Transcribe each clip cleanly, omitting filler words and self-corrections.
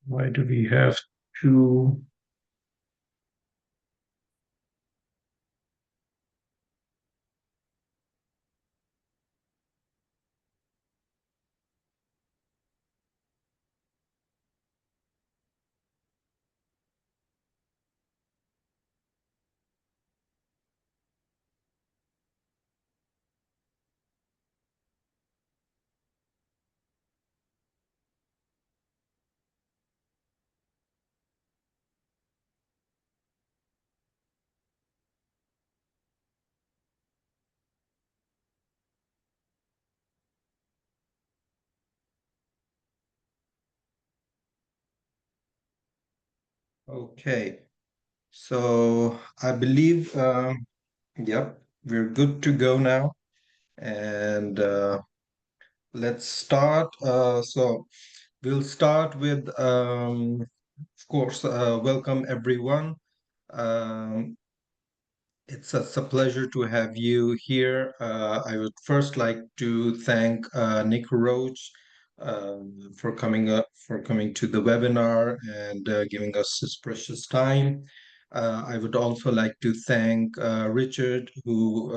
Why do we have to? Okay, so I believe, yep, we're good to go now. And let's start. So we'll start with, of course, welcome everyone. Um, it's a pleasure to have you here. I would first like to thank Nick Roach for coming to the webinar and giving us his precious time. I would also like to thank Richard, who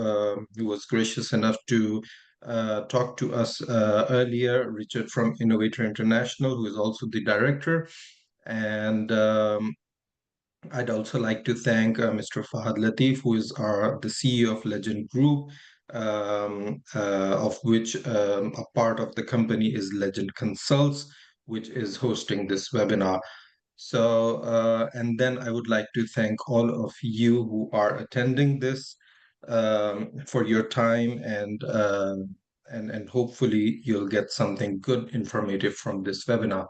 was gracious enough to talk to us earlier. Richard from Innovator International, who is also the director. And I'd also like to thank Mr. Fahad Latif, who is the CEO of Legend Group, of which a part of the company is Legend Consults, which is hosting this webinar. So, and then I would like to thank all of you who are attending this for your time, and hopefully you'll get something good, informative from this webinar.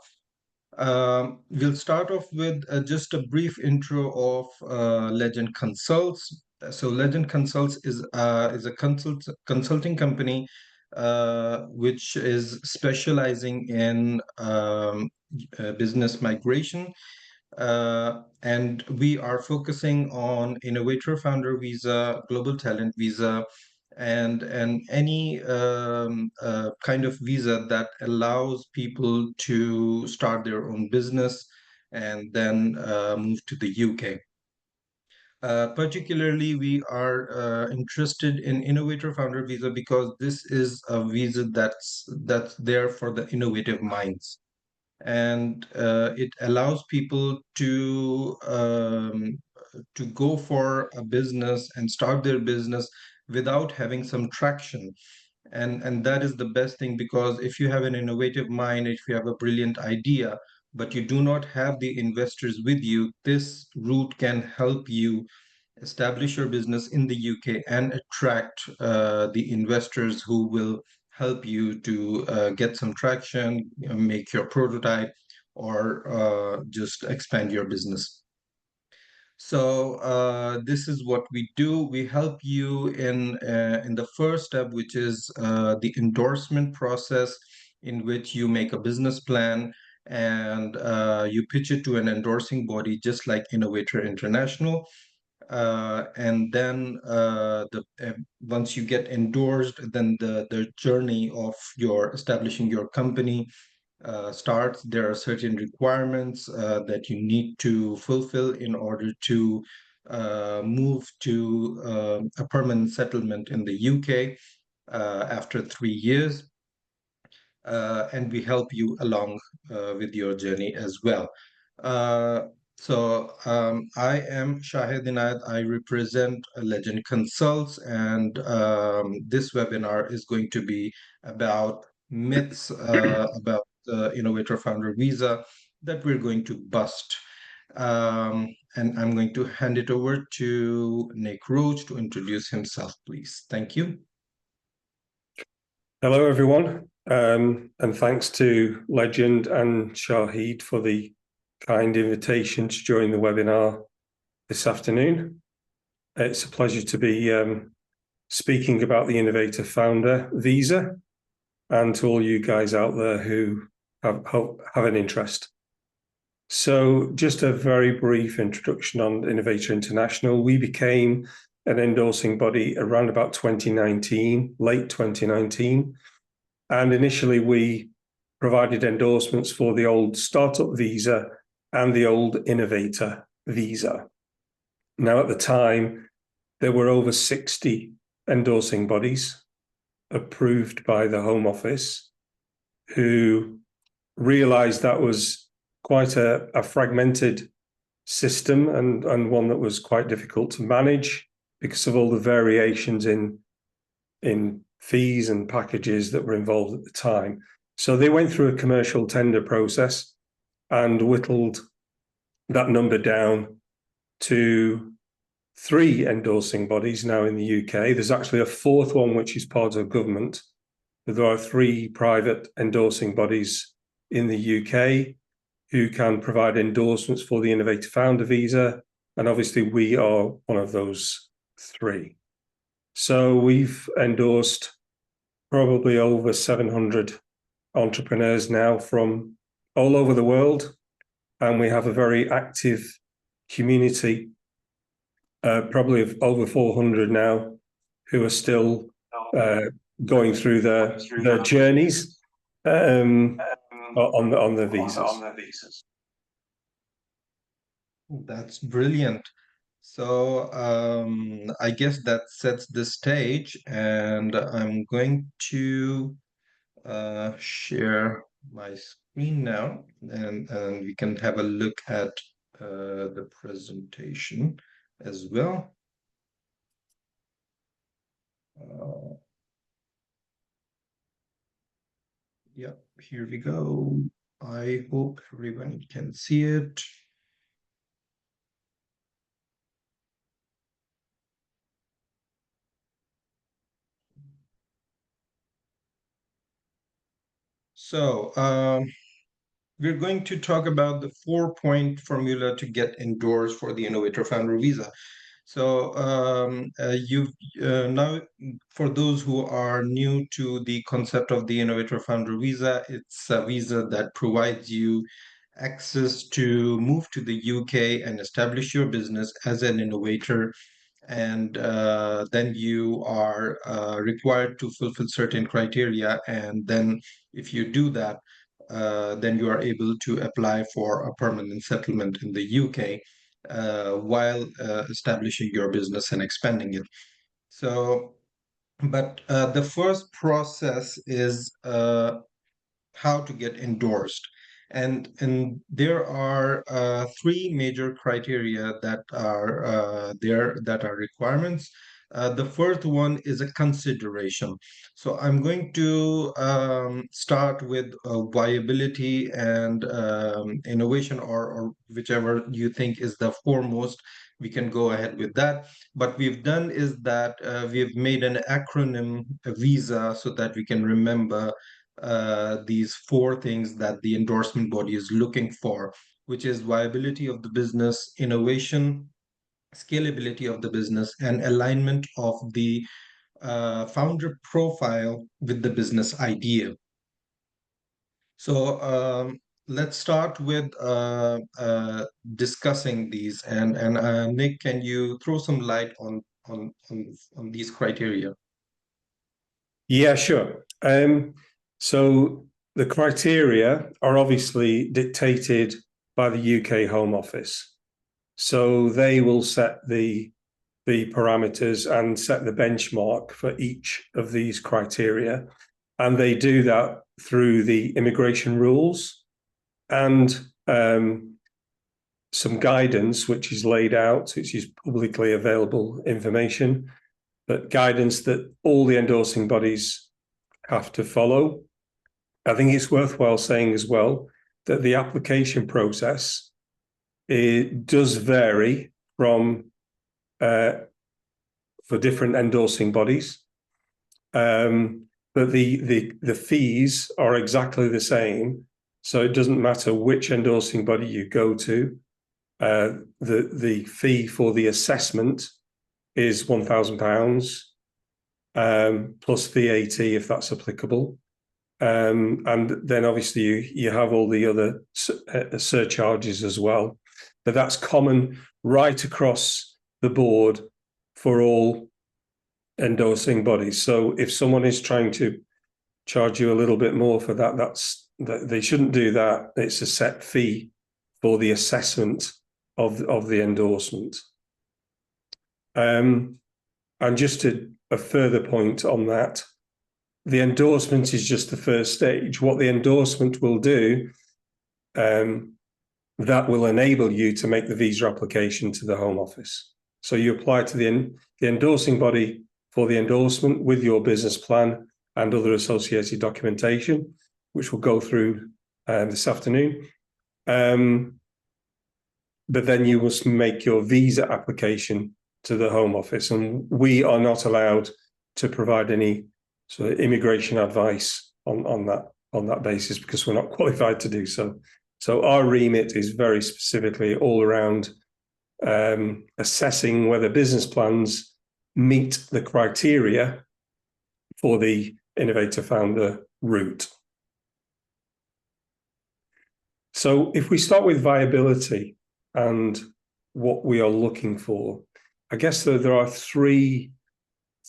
We'll start off with just a brief intro of Legend Consults. So Legend Consults is a consulting company which is specializing in business migration, and we are focusing on Innovator Founder Visa, Global Talent Visa, and any kind of visa that allows people to start their own business and then move to the UK. Particularly, we are interested in Innovator Founder Visa because this is a visa that's there for the innovative minds, and it allows people to go for a business and start their business without having some traction. And that is the best thing, because if you have an innovative mind, if you have a brilliant idea, but you do not have the investors with you, this route can help you establish your business in the UK and attract the investors who will help you to get some traction, make your prototype, or just expand your business. So this is what we do. We help you in the first step, which is the endorsement process, in which you make a business plan and you pitch it to an endorsing body, just like Innovator International. And then once you get endorsed, then the journey of your establishing your company starts. There are certain requirements that you need to fulfill in order to move to a permanent settlement in the UK after 3 years. And we help you along with your journey as well. I am Shahid Inayet. I represent Legend Consults, and this webinar is going to be about myths about the Innovator Founder Visa that we're going to bust. And I'm going to hand it over to Nick Roach to introduce himself, please. Thank you. Hello, everyone, and thanks to Legend and Shahid for the kind invitation to join the webinar this afternoon. It's a pleasure to be speaking about the Innovator Founder Visa, and to all you guys out there who have an interest. So just a very brief introduction on Innovator International. We became an endorsing body around about 2019, late 2019. And initially we provided endorsements for the old Startup Visa and the old Innovator Visa. Now, at the time, there were over 60 endorsing bodies approved by the Home Office who realised that was quite a fragmented system and one that was quite difficult to manage because of all the variations in fees and packages that were involved at the time. So they went through a commercial tender process and whittled that number down to 3 endorsing bodies now in the UK. There's actually a 4th one, which is part of government. But there are 3 private endorsing bodies in the UK who can provide endorsements for the Innovator Founder Visa. And obviously we are one of those 3. So we've endorsed probably over 700 entrepreneurs now from all over the world. And we have a very active community, probably of over 400 now, who are still going through their journeys on the visas. That's brilliant. So I guess that sets the stage, and I'm going to share my screen now, and we can have a look at the presentation as well. Yeah, here we go. I hope everyone can see it. So we're going to talk about the 4-point formula to get endorsed for the Innovator Founder Visa. So now, for those who are new to the concept of the Innovator Founder Visa, it's a visa that provides you access to move to the UK and establish your business as an innovator. And then you are required to fulfill certain criteria. And then if you do that, then you are able to apply for a permanent settlement in the UK while establishing your business and expanding it. So, but the first process is how to get endorsed. And there are 3 major criteria that are there that are requirements. The first one is a consideration. So I'm going to start with viability and innovation, or whichever you think is the foremost. We can go ahead with that. What we've done is that we've made an acronym, a visa, so that we can remember these 4 things that the endorsement body is looking for, which is viability of the business, innovation, scalability of the business, and alignment of the founder profile with the business idea. So let's start with discussing these. And Nick, can you throw some light on these criteria? Yeah, sure. So the criteria are obviously dictated by the UK Home Office. So they will set the parameters and set the benchmark for each of these criteria. And they do that through the immigration rules and some guidance, which is laid out, which is publicly available information, but guidance that all the endorsing bodies have to follow. I think it's worthwhile saying as well that the application process, it does vary from for different endorsing bodies, but the fees are exactly the same. So it doesn't matter which endorsing body you go to. The fee for the assessment is £1,000 plus VAT if that's applicable. And then obviously you have all the other surcharges as well. But that's common right across the board for all endorsing bodies. So if someone is trying to charge you a little bit more for that, they shouldn't do that. It's a set fee for the assessment of the endorsement. And just a further point on that, the endorsement is just the first stage. What the endorsement will do, that will enable you to make the visa application to the Home Office. So you apply to the endorsing body for the endorsement with your business plan and other associated documentation, which we'll go through this afternoon. But then you must make your visa application to the Home Office, and we are not allowed to provide any sort of immigration advice on that basis because we're not qualified to do so. So our remit is very specifically all around assessing whether business plans meet the criteria for the Innovator Founder route. So if we start with viability and what we are looking for, I guess there are three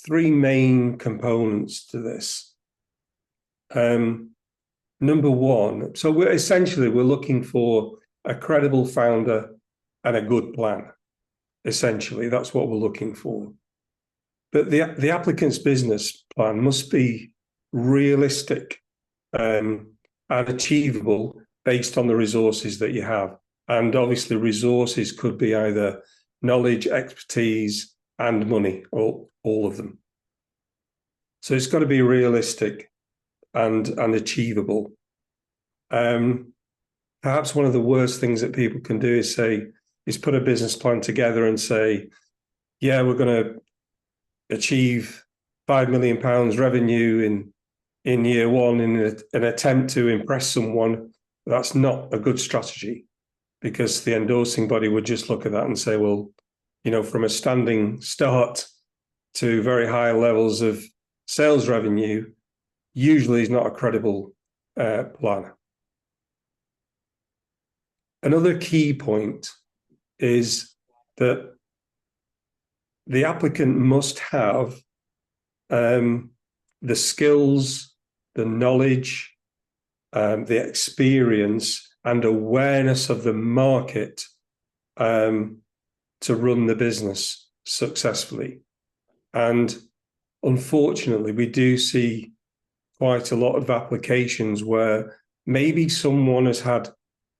main components to this. Number one, so we're looking for a credible founder and a good plan. Essentially, that's what we're looking for. But the applicant's business plan must be realistic and achievable based on the resources that you have. And obviously resources could be either knowledge, expertise, and money, or all of them. So it's got to be realistic and achievable. Perhaps one of the worst things that people can do is put a business plan together and say, yeah, we're going to achieve £5 million revenue in year one in an attempt to impress someone. That's not a good strategy, because the endorsing body would just look at that and say, well, from a standing start to very high levels of sales revenue, usually is not a credible plan. Another key point is that the applicant must have the skills, the knowledge, the experience and awareness of the market to run the business successfully. And unfortunately, we do see quite a lot of applications where maybe someone has had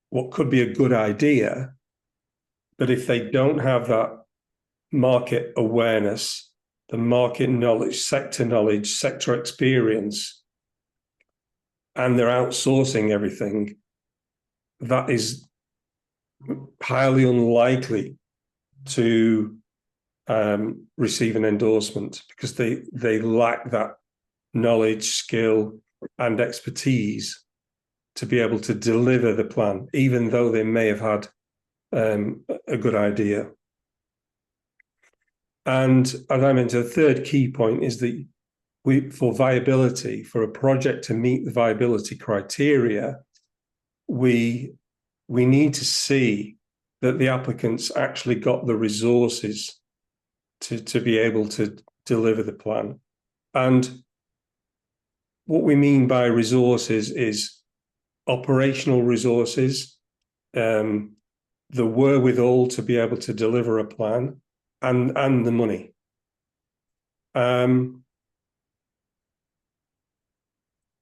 what could be a good idea, but if they don't have that market awareness, the market knowledge, sector experience, and they're outsourcing everything, that is highly unlikely to receive an endorsement, because they lack that knowledge, skill, and expertise to be able to deliver the plan, even though they may have had a good idea. And as I mentioned, the third key point is that for viability, for a project to meet the viability criteria, we need to see that the applicants actually got the resources to be able to deliver the plan. And what we mean by resources is operational resources, the wherewithal to be able to deliver a plan, and the money.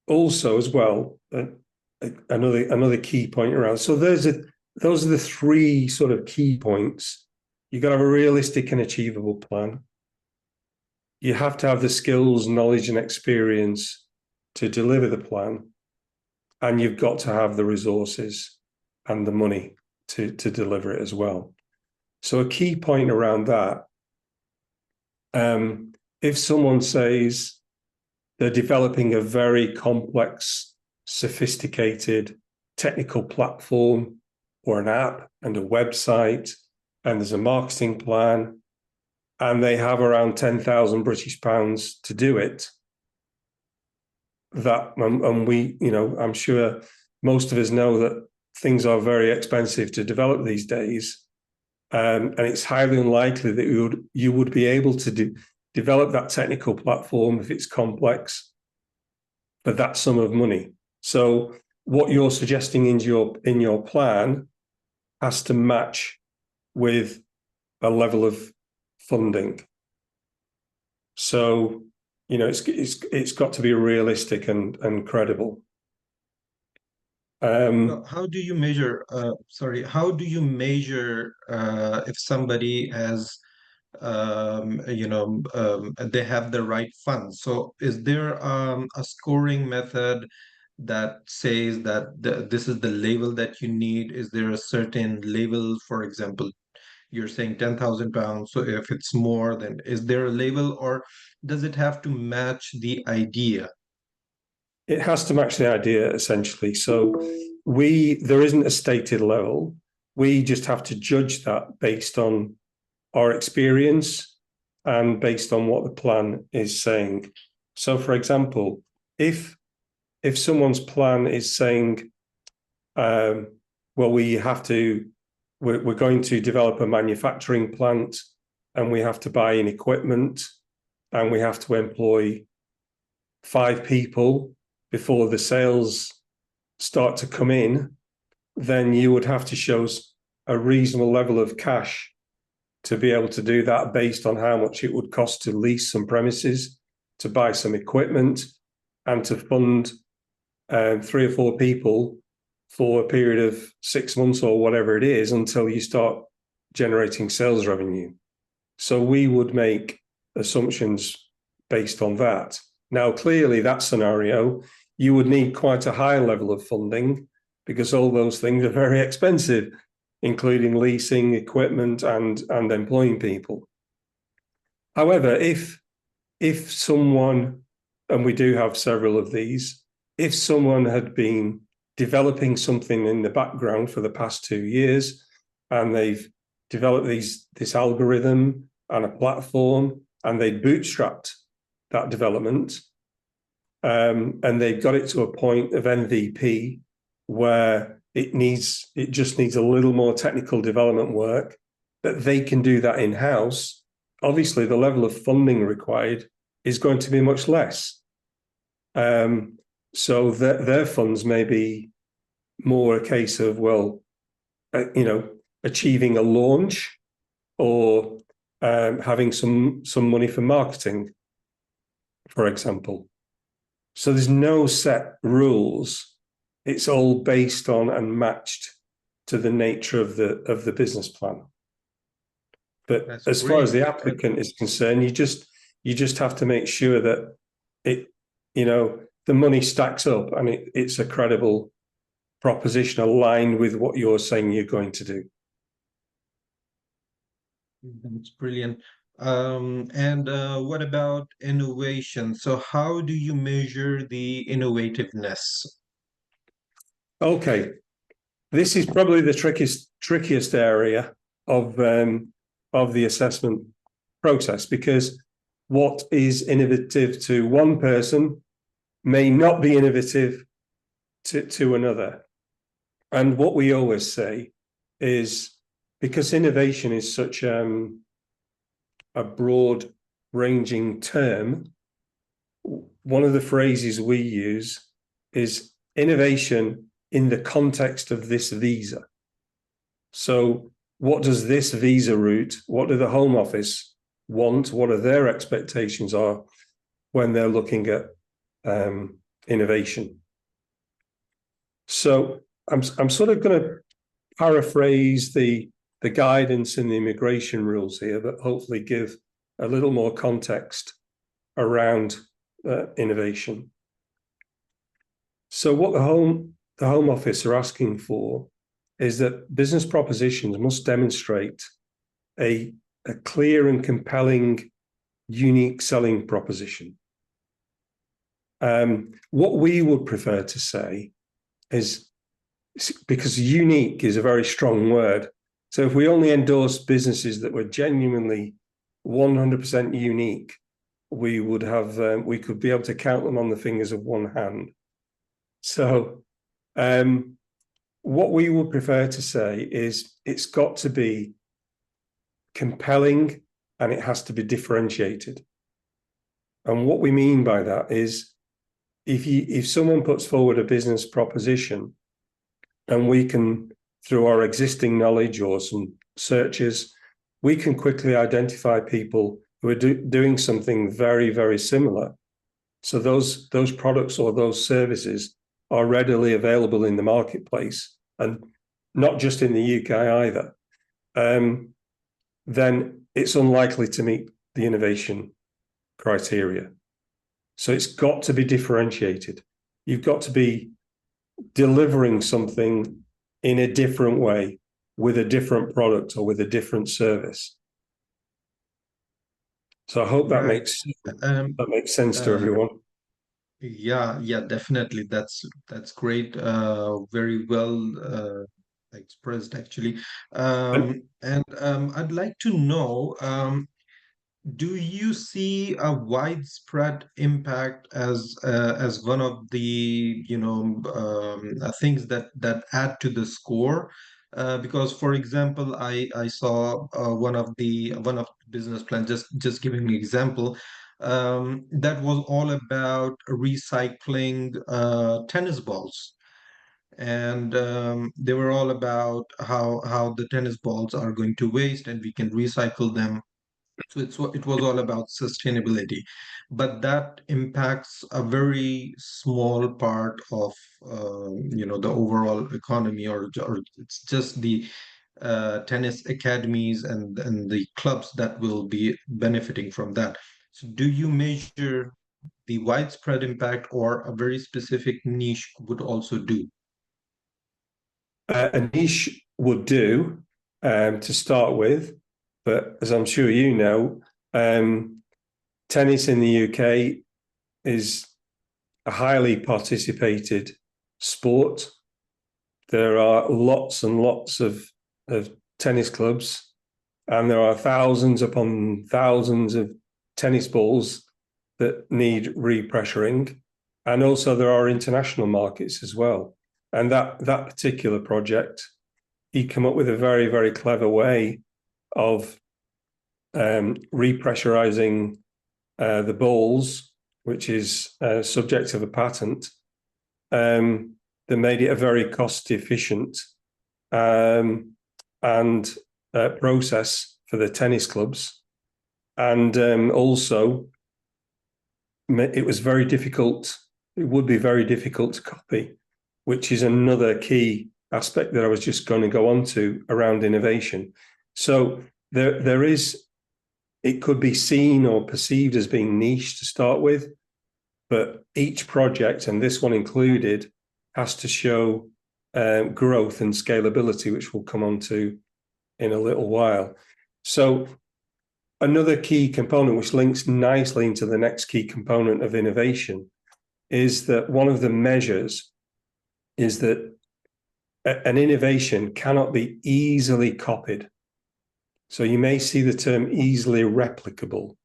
Also, as well, another key point around. So those are the three sort of key points. You've got to have a realistic and achievable plan. You have to have the skills, knowledge, and experience to deliver the plan. And you've got to have the resources and the money to deliver it as well. So a key point around that, if someone says they're developing a very complex, sophisticated technical platform or an app and a website, and there's a marketing plan, and they have around £10,000 to do it, and we, I'm sure most of us know that things are very expensive to develop these days. And it's highly unlikely that you would be able to develop that technical platform if it's complex for that sum of money. So what you're suggesting in your plan has to match with a level of funding. So, it's got to be realistic and credible. How do you measure, how do you measure if somebody has, they have the right funds? So is there a scoring method that says that this is the level that you need? Is there a certain level, for example, you're saying £10,000, so if it's more, then is there a level, or does it have to match the idea? It has to match the idea, essentially. So there isn't a stated level. We just have to judge that based on our experience and based on what the plan is saying. So, for example, if someone's plan is saying, well, we're going to develop a manufacturing plant, and we have to buy in equipment, and we have to employ 5 people before the sales start to come in, then you would have to show a reasonable level of cash to be able to do that, based on how much it would cost to lease some premises, to buy some equipment, and to fund 3 or 4 people for a period of 6 months or whatever it is, until you start generating sales revenue. So we would make assumptions based on that. Now, clearly, that scenario, you would need quite a high level of funding, because all those things are very expensive, including leasing equipment and employing people. However, if someone, and we do have several of these, if someone had been developing something in the background for the past 2 years, and they've developed this algorithm and a platform, and they bootstrapped that development, and they've got it to a point of MVP where it just needs a little more technical development work, but they can do that in-house, obviously the level of funding required is going to be much less. So their funds may be more a case of, achieving a launch, or having some money for marketing, for example. So there's no set rules. It's all based on and matched to the nature of the business plan. But That's as far as great. the applicant is concerned, you just have to make sure that the money stacks up, and it's a credible proposition aligned with what you're saying you're going to do. That's brilliant. And what about innovation? So how do you measure the innovativeness? Okay, this is probably the trickiest area of the assessment process, because what is innovative to one person may not be innovative to another. And what we always say is, because innovation is such a broad ranging term, one of the phrases we use is innovation in the context of this visa. So what does this visa route, what do the Home Office want, what are their expectations are when they're looking at innovation? So I'm sort of going to paraphrase the guidance in the immigration rules here, but hopefully give a little more context around innovation. So what the Home Office are asking for is that business propositions must demonstrate a clear and compelling, unique selling proposition. What we would prefer to say is, because unique is a very strong word, so if we only endorse businesses that were genuinely 100% unique, we could be able to count them on the fingers of one hand. So what we would prefer to say is, it's got to be compelling, and it has to be differentiated. And what we mean by that is, if someone puts forward a business proposition, and we can, through our existing knowledge or some searches, we can quickly identify people who are doing something very, very similar. So those products or those services are readily available in the marketplace, and not just in the UK either. Then it's unlikely to meet the innovation criteria. So it's got to be differentiated. You've got to be delivering something in a different way, with a different product or with a different service. So I hope that Right. makes sense to Um, everyone. yeah, definitely. That's great. Very well expressed, actually. And And I'd like to know, do you see a widespread impact as one of the things that add to the score? Because, for example, I saw one of the business plans. Just giving an example, that was all about recycling tennis balls, and they were all about how the tennis balls are going to waste and we can recycle them. So it was all about sustainability, but that impacts a very small part of the overall economy, or it's just the tennis academies and the clubs that will be benefiting from that. So do you measure the widespread impact, or a very specific niche would also do? a niche would do, to start with, but as I'm sure you know, tennis in the UK is a highly participated sport. There are lots and lots of tennis clubs, and there are thousands upon thousands of tennis balls that need repressuring. And also there are international markets as well. And that particular project, he came up with a very, very clever way of repressurizing the balls, which is subject of a patent, that made it a very cost efficient and process for the tennis clubs. And also, it was very difficult. It would be very difficult to copy, which is another key aspect that I was just going to go on to around innovation. So there is, it could be seen or perceived as being niche to start with, but each project, and this one included, has to show growth and scalability, which we'll come on to in a little while. So another key component, which links nicely into the next key component of innovation, is that one of the measures is that an innovation cannot be easily copied. So you may see the term easily replicable.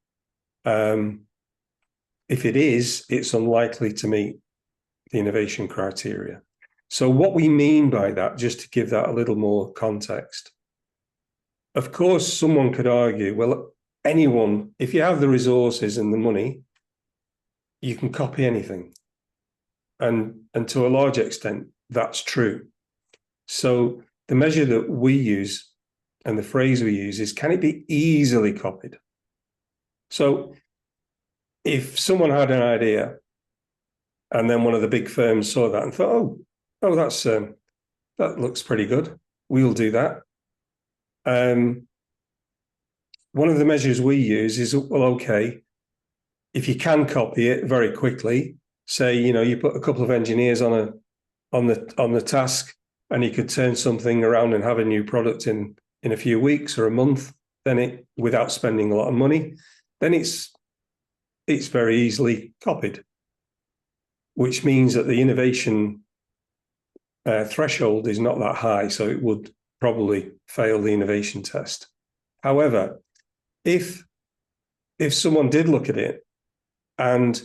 If it is, it's unlikely to meet the innovation criteria. So what we mean by that, just to give that a little more context, of course, someone could argue, well, anyone, if you have the resources and the money, you can copy anything. And to a large extent, that's true. So the measure that we use and the phrase we use is, can it be easily copied? So if someone had an idea and then one of the big firms saw that and thought, oh, that looks pretty good, we'll do that. One of the measures we use is, well, okay, if you can copy it very quickly, say, you put a couple of engineers on the task, and you could turn something around and have a new product in a few weeks or a month, then without spending a lot of money, then it's very easily copied, which means that the innovation threshold is not that high, so it would probably fail the innovation test. However, if someone did look at it, and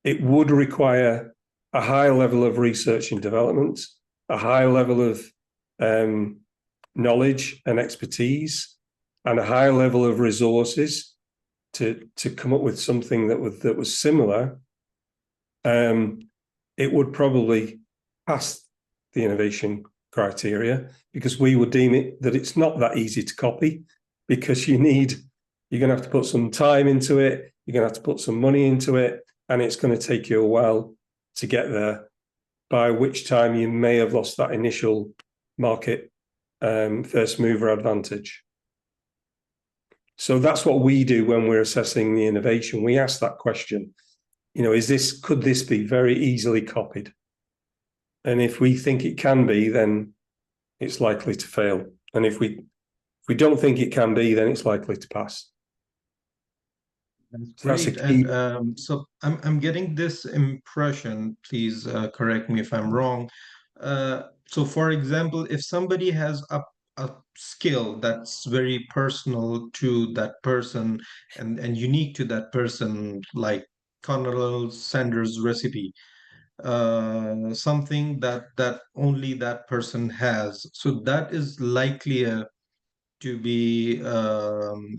it would require a high level of research and development, a high level of knowledge and expertise, and a high level of resources to come up with something that was similar, it would probably pass the innovation criteria, because we would deem it that it's not that easy to copy, because you're going to have to put some time into it, you're going to have to put some money into it, and it's going to take you a while to get there, by which time you may have lost that initial market first mover advantage. So that's what we do when we're assessing the innovation. We ask that question, could this be very easily copied? And if we think it can be, then it's likely to fail. And if we don't think it can be, then it's likely to pass. That's So that's a great. key. And so I'm getting this impression, please correct me if I'm wrong. So for example, if somebody has a skill that's very personal to that person and unique to that person, like Colonel Sanders' recipe, something that only that person has, so that is likely to be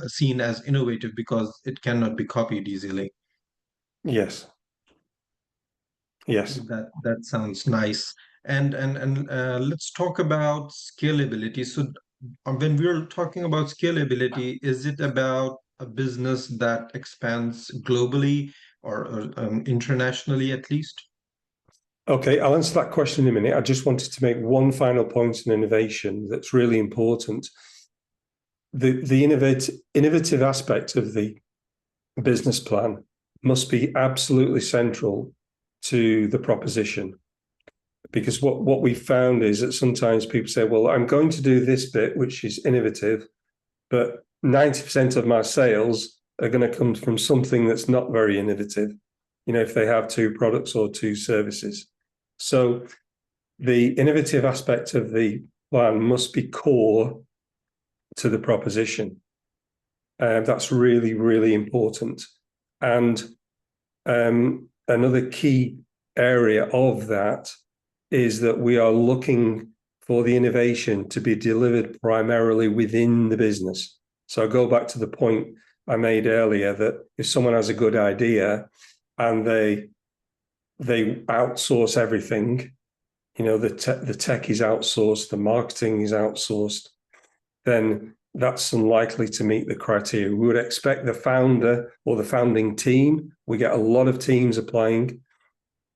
seen as innovative because it cannot be copied easily. Yes. Yes. That sounds nice. And let's talk about scalability. So when we're talking about scalability, is it about a business that expands globally or internationally at least? Okay, I'll answer that question in a minute. I just wanted to make one final point on innovation that's really important. The innovative aspect of the business plan must be absolutely central to the proposition. Because what we found is that sometimes people say, well, I'm going to do this bit, which is innovative, but 90% of my sales are going to come from something that's not very innovative, if they have two products or two services. So the innovative aspect of the plan must be core to the proposition. That's really, really important. And another key area of that is that we are looking for the innovation to be delivered primarily within the business. So I go back to the point I made earlier, that if someone has a good idea and they outsource everything, the tech is outsourced, the marketing is outsourced, then that's unlikely to meet the criteria. We would expect the founder or the founding team, we get a lot of teams applying,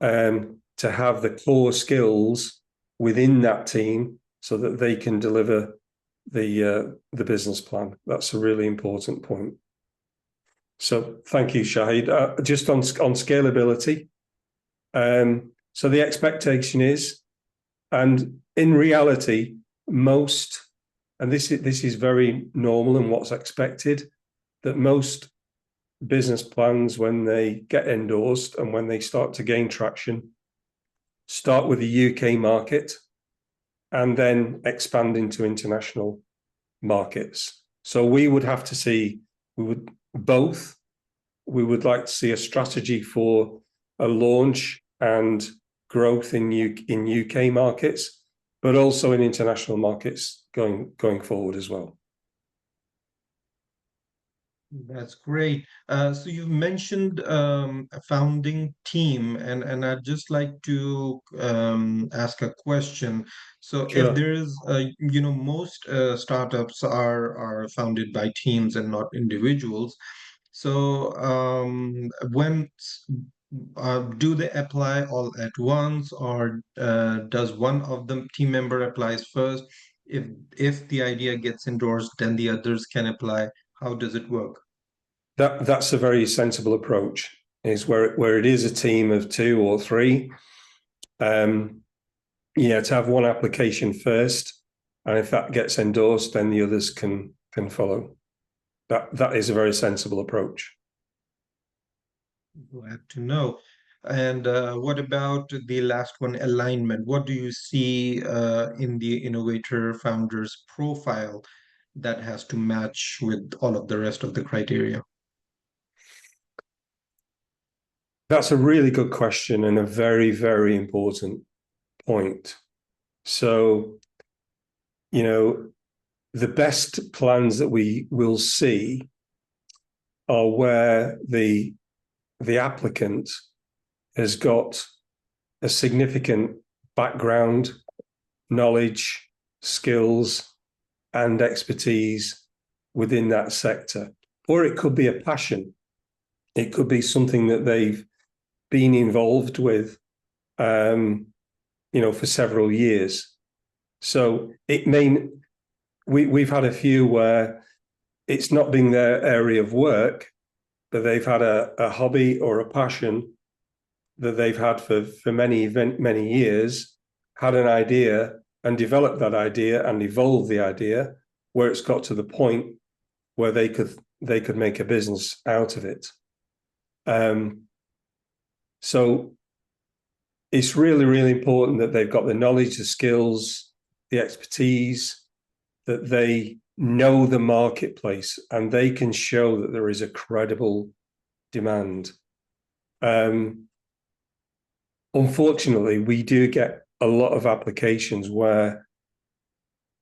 to have the core skills within that team so that they can deliver the business plan. That's a really important point. So thank you, Shahid. Just on scalability. So the expectation is, and in reality, most, and this is very normal and what's expected, that most business plans, when they get endorsed and when they start to gain traction, start with the UK market and then expand into international markets. So we would like to see a strategy for a launch and growth in UK markets, but also in international markets going forward as well. That's great. So you've mentioned a founding team, and I'd just like to ask a question. So if Sure. there is, most startups are founded by teams and not individuals. So when do they apply all at once, or does one of the team member applies first? If the idea gets endorsed, then the others can apply. How does it work? That's a very sensible approach, is where it is a team of 2 or 3, to have one application first, and if that gets endorsed, then the others can follow. That is a very sensible approach. Glad to know. And what about the last one, alignment? What do you see in the innovator founder's profile that has to match with all of the rest of the criteria? That's a really good question and a very, very important point. So, the best plans that we will see are where the applicant has got a significant background, knowledge, skills, and expertise within that sector. Or it could be a passion. It could be something that they've been involved with, for several years. So we've had a few where it's not been their area of work, but they've had a hobby or a passion that they've had for many years, had an idea and developed that idea and evolved the idea where it's got to the point where they could make a business out of it. So it's really, really important that they've got the knowledge, the skills, the expertise, that they know the marketplace and they can show that there is a credible demand. Unfortunately, we do get a lot of applications where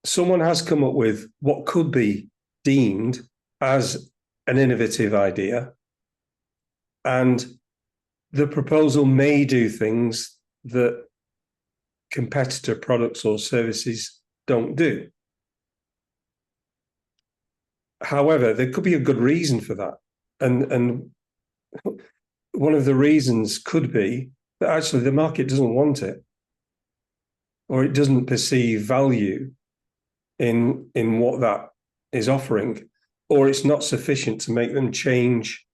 someone has come up with what could be deemed as an innovative idea, and the proposal may do things that competitor products or services don't do. However, there could be a good reason for that. And one of the reasons could be that actually the market doesn't want it, or it doesn't perceive value in what that is offering, or it's not sufficient to make them change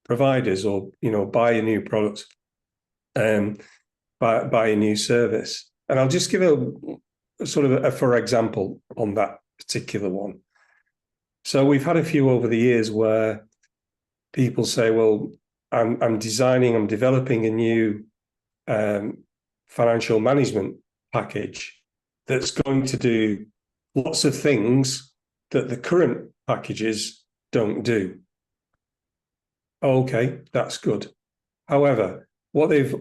providers or buy a new product, buy a new service. And I'll just give a sort of a for example on that particular one. So we've had a few over the years where people say, well, I'm developing a new financial management package that's going to do lots of things that the current packages don't do. Okay, that's good. However, what they've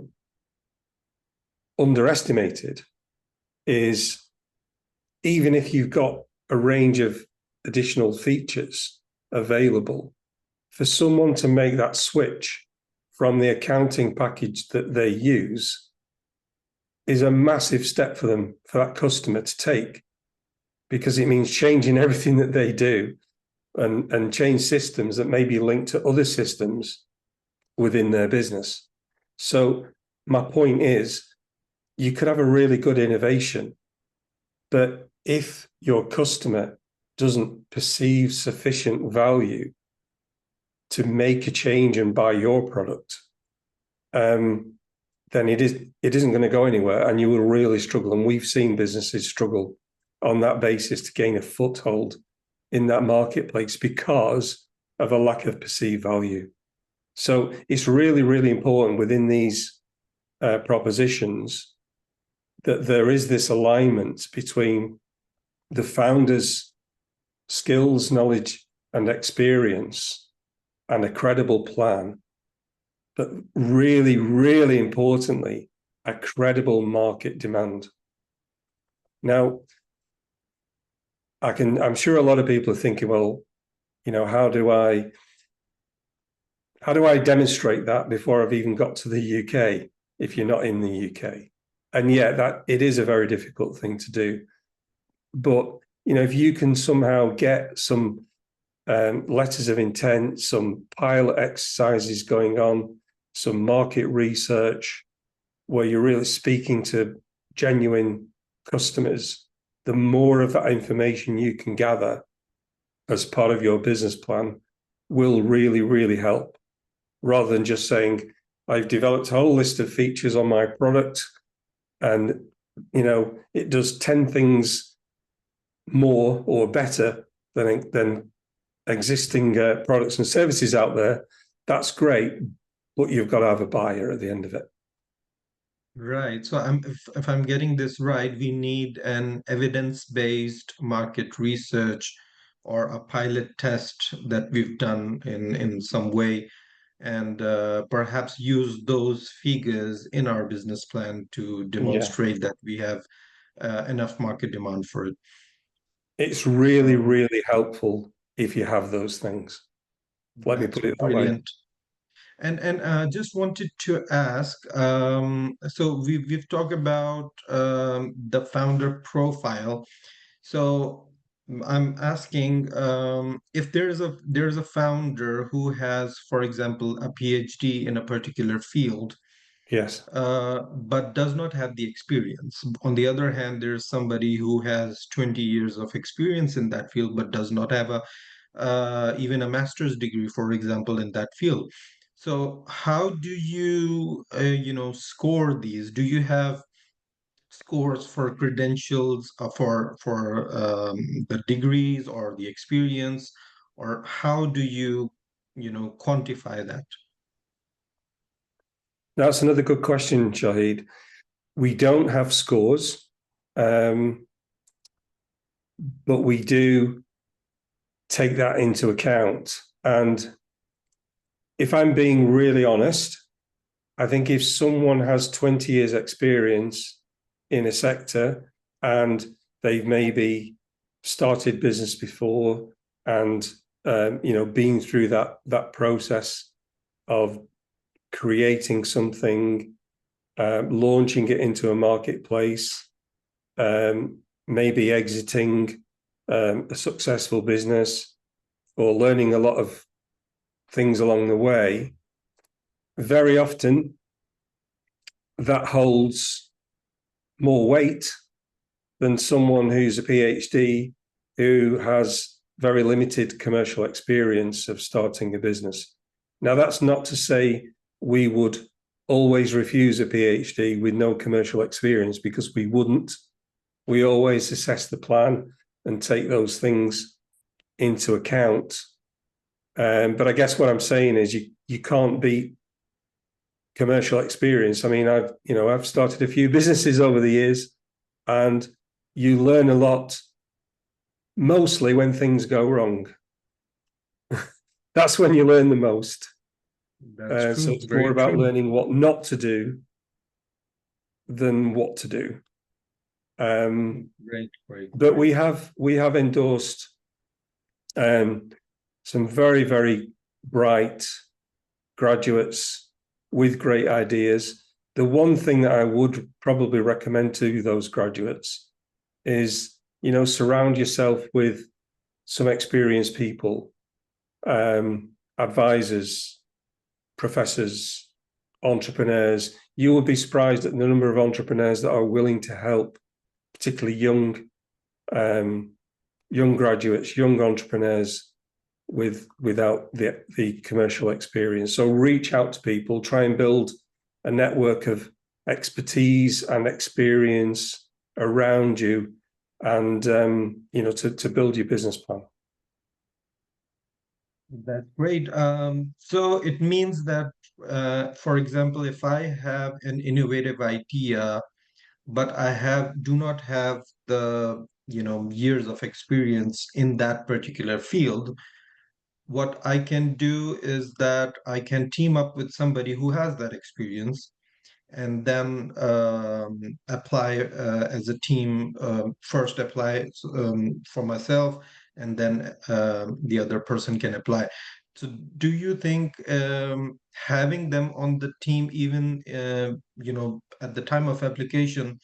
underestimated is even if you've got a range of additional features available, for someone to make that switch from the accounting package that they use is a massive step for them, for that customer to take, because it means changing everything that they do and change systems that may be linked to other systems within their business. So my point is, you could have a really good innovation, but if your customer doesn't perceive sufficient value to make a change and buy your product, then it isn't going to go anywhere, and you will really struggle. And we've seen businesses struggle on that basis to gain a foothold in that marketplace because of a lack of perceived value. So it's really, really important within these propositions that there is this alignment between the founder's skills, knowledge, and experience and a credible plan, but really, really importantly, a credible market demand. Now, I'm sure a lot of people are thinking, well, how do I demonstrate that before I've even got to the UK if you're not in the UK? And yeah, that it is a very difficult thing to do. But if you can somehow get some letters of intent, some pilot exercises going on, some market research where you're really speaking to genuine customers, the more of that information you can gather as part of your business plan will really, really help, rather than just saying, I've developed a whole list of features on my product and it does 10 things more or better than existing products and services out there. That's great, but you've got to have a buyer at the end of it. Right. So if I'm getting this right, we need an evidence-based market research or a pilot test that we've done in some way, and perhaps use those figures in our business plan to demonstrate that we have enough market demand for it. It's really, really helpful if you have those things. Let me put it that way. Brilliant. And just wanted to ask, so we've talked about the founder profile. So I'm asking if there's a founder who has, for example, a PhD in a particular field, Yes. but does not have the experience. On the other hand, there's somebody who has 20 years of experience in that field, but does not have a even a master's degree, for example, in that field. So how do you, score these? Do you have scores for credentials, for the degrees or the experience, or how do you, quantify that? That's another good question, Shahid. We don't have scores, but we do take that into account. And if I'm being really honest, I think if someone has 20 years experience in a sector and they've maybe started business before and been through that process of creating something, launching it into a marketplace, maybe exiting a successful business or learning a lot of things along the way, very often that holds more weight than someone who's a PhD who has very limited commercial experience of starting a business. Now, that's not to say we would always refuse a PhD with no commercial experience, because we wouldn't. We always assess the plan and take those things into account. But I guess what I'm saying is you can't beat commercial experience. I mean, I've started a few businesses over the years, and you learn a lot mostly when things go wrong. That's when you learn the most. That's So true, it's more very about true. learning what not to do than what to do. Great, great, But great. we have endorsed some very, very bright graduates with great ideas. The one thing that I would probably recommend to those graduates is, surround yourself with some experienced people, advisors, professors, entrepreneurs. You will be surprised at the number of entrepreneurs that are willing to help, particularly young graduates, young entrepreneurs without the commercial experience. So reach out to people, try and build a network of expertise and experience around you, and to build your business plan. That's great. So it means that, for example, if I have an innovative idea, but I do not have the, years of experience in that particular field, what I can do is that I can team up with somebody who has that experience and then apply as a team. First apply for myself, and then the other person can apply. So do you think having them on the team, even at the time of application,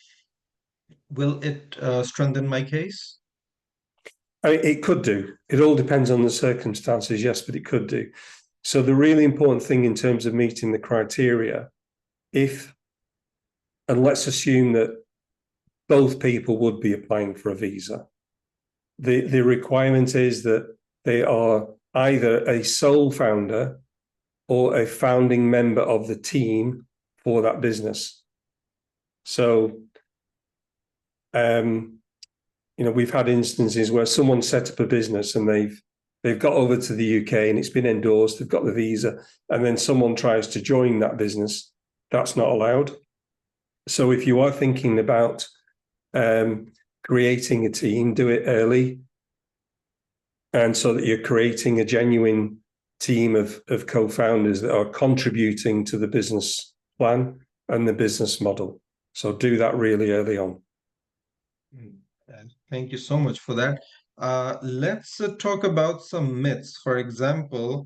will it strengthen my case? I mean, it could do. It all depends on the circumstances, yes, but it could do. So the really important thing in terms of meeting the criteria, and let's assume that both people would be applying for a visa. The requirement is that they are either a sole founder or a founding member of the team for that business. So, we've had instances where someone set up a business and they've got over to the UK and it's been endorsed, they've got the visa, and then someone tries to join that business. That's not allowed. So if you are thinking about creating a team, do it early, and so that you're creating a genuine team of co-founders that are contributing to the business plan and the business model. So do that really early on. Thank you so much for that. Let's talk about some myths. For example,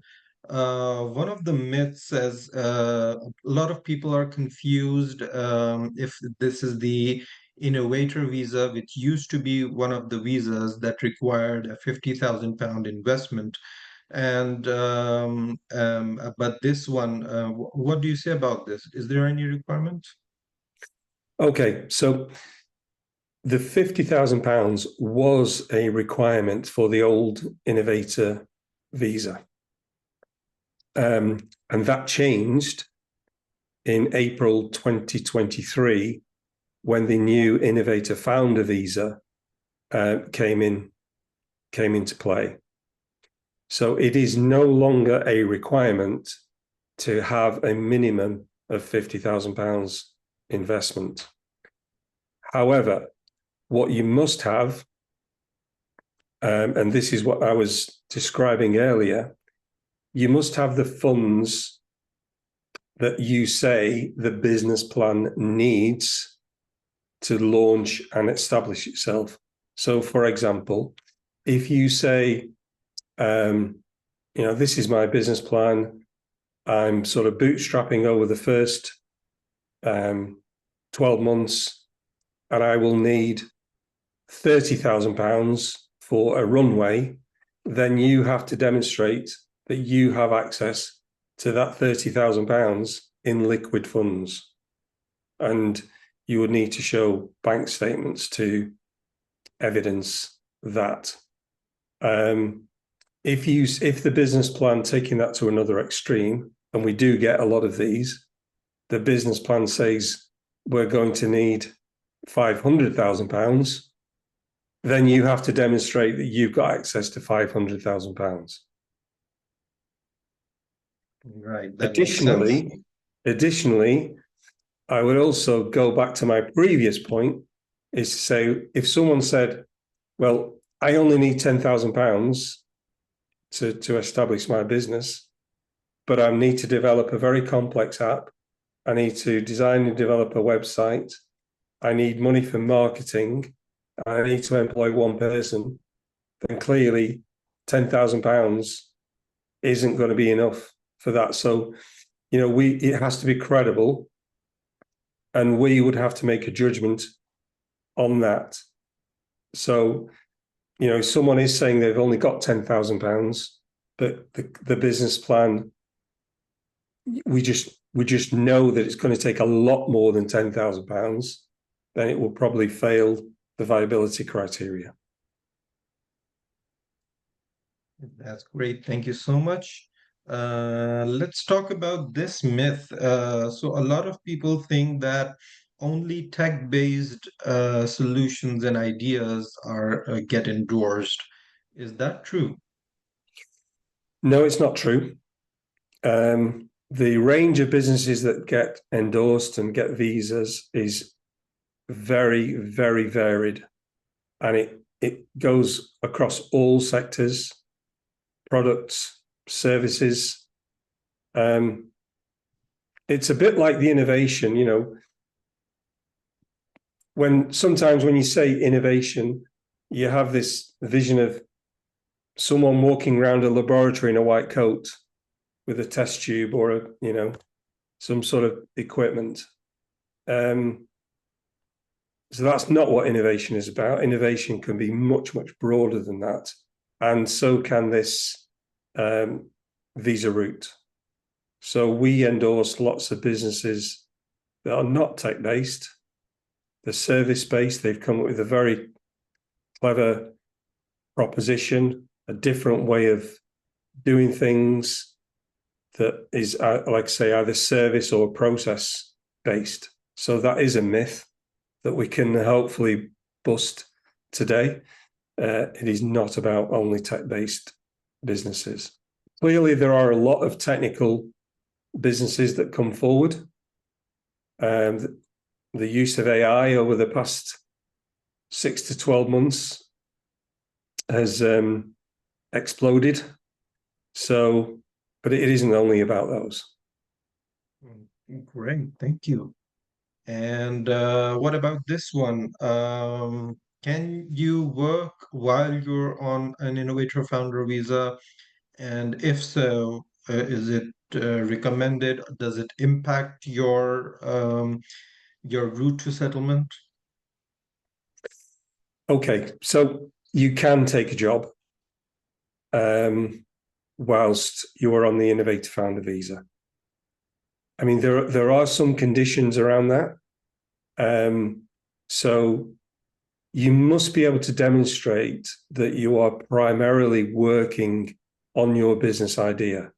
One of the myths is a lot of people are confused if this is the Innovator Visa, which used to be one of the visas that required a £50,000 investment. And but this one, what do you say about this? Is there any requirement? Okay, so the £50,000 was a requirement for the old Innovator Visa. And that changed in April 2023 when the new Innovator Founder Visa came into play. So it is no longer a requirement to have a minimum of £50,000 investment. However, what you must have, and this is what I was describing earlier, you must have the funds that you say the business plan needs to launch and establish itself. So, for example, if you say, this is my business plan, I'm sort of bootstrapping over the first 12 months, and I will need £30,000 for a runway, then you have to demonstrate that you have access to that £30,000 in liquid funds. And you would need to show bank statements to evidence that. If the business plan, taking that to another extreme, and we do get a lot of these, the business plan says we're going to need £500,000, then you have to demonstrate that you've got access to £500,000. Right, that makes sense. Additionally, I would also go back to my previous point, is to say, if someone said, well, I only need £10,000 to establish my business, but I need to develop a very complex app. I need to design and develop a website. I need money for marketing. I need to employ one person. Then clearly £10,000 isn't going to be enough for that. So, it has to be credible, and we would have to make a judgment on that. So, if someone is saying they've only got £10,000, but the business plan, we just know that it's going to take a lot more than £10,000, then it will probably fail the viability criteria. That's great. Thank you so much. Let's talk about this myth. So a lot of people think that only tech-based solutions and ideas are get endorsed. Is that true? No, it's not true. The range of businesses that get endorsed and get visas is very, very varied, and it goes across all sectors, products, services. It's a bit like the innovation, sometimes when you say innovation, you have this vision of someone walking around a laboratory in a white coat with a test tube or some sort of equipment. So that's not what innovation is about. Innovation can be much, much broader than that. And so can this visa route. So we endorse lots of businesses that are not tech-based. They're service-based. They've come up with a very clever proposition, a different way of doing things that is, like I say, either service or process-based. So that is a myth that we can hopefully bust today. It is not about only tech-based businesses. Clearly, there are a lot of technical businesses that come forward. The use of AI over the past 6 to 12 months has exploded. So, but it isn't only about those. Great, thank you. And what about this one? Can you work while you're on an Innovator Founder Visa? And if so, Is it recommended? Does it impact your route to settlement? Okay, so you can take a job whilst you are on the Innovator Founder Visa. I mean, there are some conditions around that. So you must be able to demonstrate that you are primarily working on your business idea.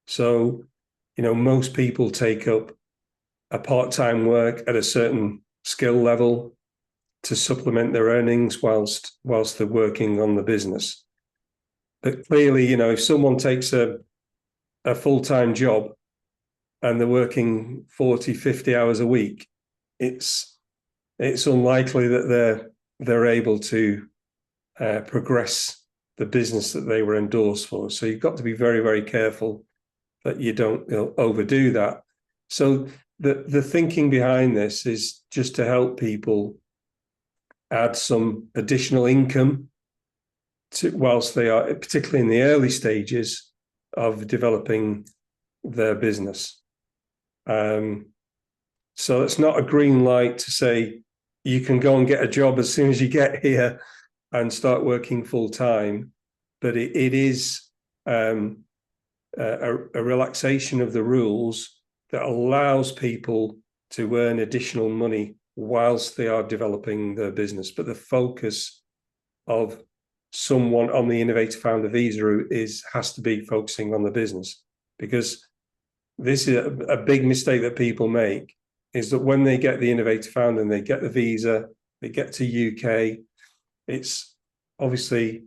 So, most people take up a part-time work at a certain skill level to supplement their earnings whilst they're working on the business. But clearly, if someone takes a full-time job and they're working 40, 50 hours a week, it's unlikely that they're able to progress the business that they were endorsed for. So you've got to be very, very careful that you don't overdo that. So the thinking behind this is just to help people add some additional income whilst they are, particularly in the early stages of developing their business. So it's not a green light to say you can go and get a job as soon as you get here and start working full time, but it is a relaxation of the rules that allows people to earn additional money whilst they are developing their business. But the focus of someone on the Innovator Founder Visa route has to be focusing on the business, because this is a big mistake that people make, is that when they get the Innovator Founder and they get the visa, they get to UK, it's obviously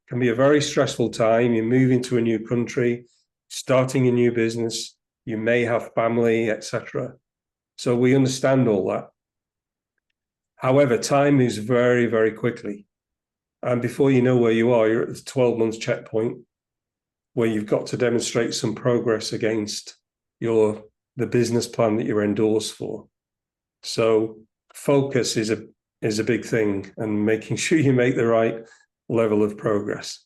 can be a very stressful time. You're moving to a new country, starting a new business, you may have family, etc. So we understand all that. However, time moves very, very quickly. And before you know where you are, you're at the 12 months checkpoint where you've got to demonstrate some progress against the business plan that you're endorsed for. So focus is a big thing, and making sure you make the right level of progress.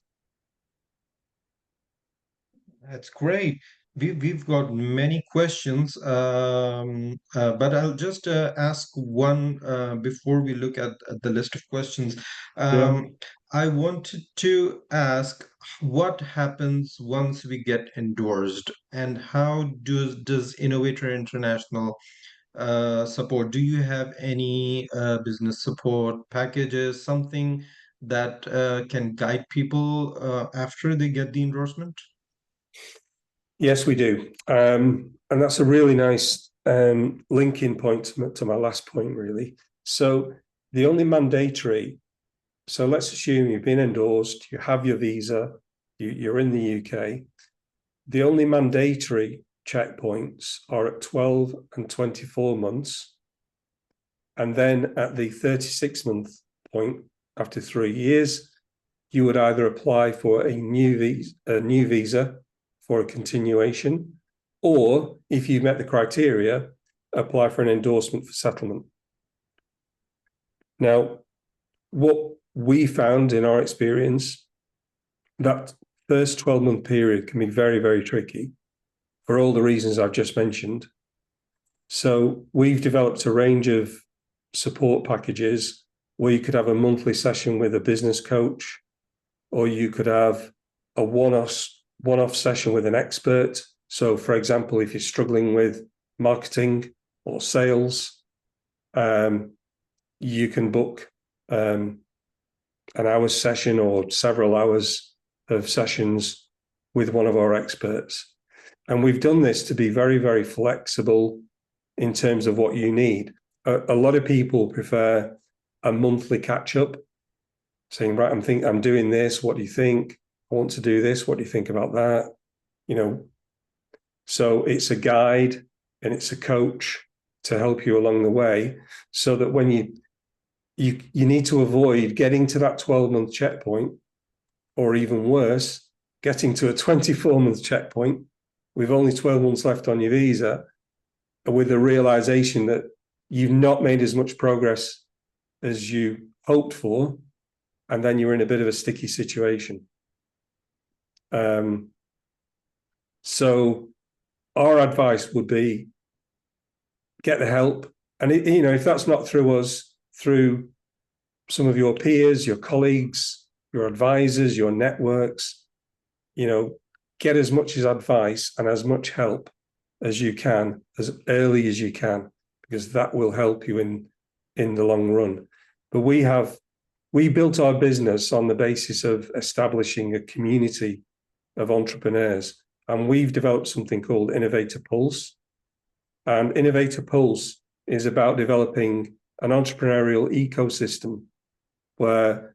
That's great. We've got many questions, but I'll just ask one before we look at the list of questions. Yeah. I wanted to ask what happens once we get endorsed, and how does Innovator International support? Do you have any business support packages, something that can guide people after they get the endorsement? Yes, we do. And that's a really nice linking point to my last point, really. So the only mandatory, so let's assume you've been endorsed, you have your visa, you're in the UK. The only mandatory checkpoints are at 12 and 24 months. And then at the 36-month point, after 3 years, you would either apply for a new visa for a continuation, or if you met the criteria, apply for an endorsement for settlement. Now, what we found in our experience, that first 12-month period can be very, very tricky for all the reasons I've just mentioned. So we've developed a range of support packages where you could have a monthly session with a business coach, or you could have a one-off session with an expert. So, for example, if you're struggling with marketing or sales, you can book an hour's session or several hours of sessions with one of our experts. And we've done this to be very, very flexible in terms of what you need. A lot of people prefer a monthly catch-up, saying, right, I'm doing this, what do you think? I want to do this, what do you think about that? So it's a guide and it's a coach to help you along the way, so that when you need to avoid getting to that 12-month checkpoint, or even worse, getting to a 24-month checkpoint with only 12 months left on your visa, with the realization that you've not made as much progress as you hoped for, and then you're in a bit of a sticky situation. So our advice would be get the help. And, if that's not through us, through some of your peers, your colleagues, your advisors, your networks, get as much as advice and as much help as you can, as early as you can, because that will help you in the long run. But we built our business on the basis of establishing a community of entrepreneurs, and we've developed something called Innovator Pulse. And Innovator Pulse is about developing an entrepreneurial ecosystem where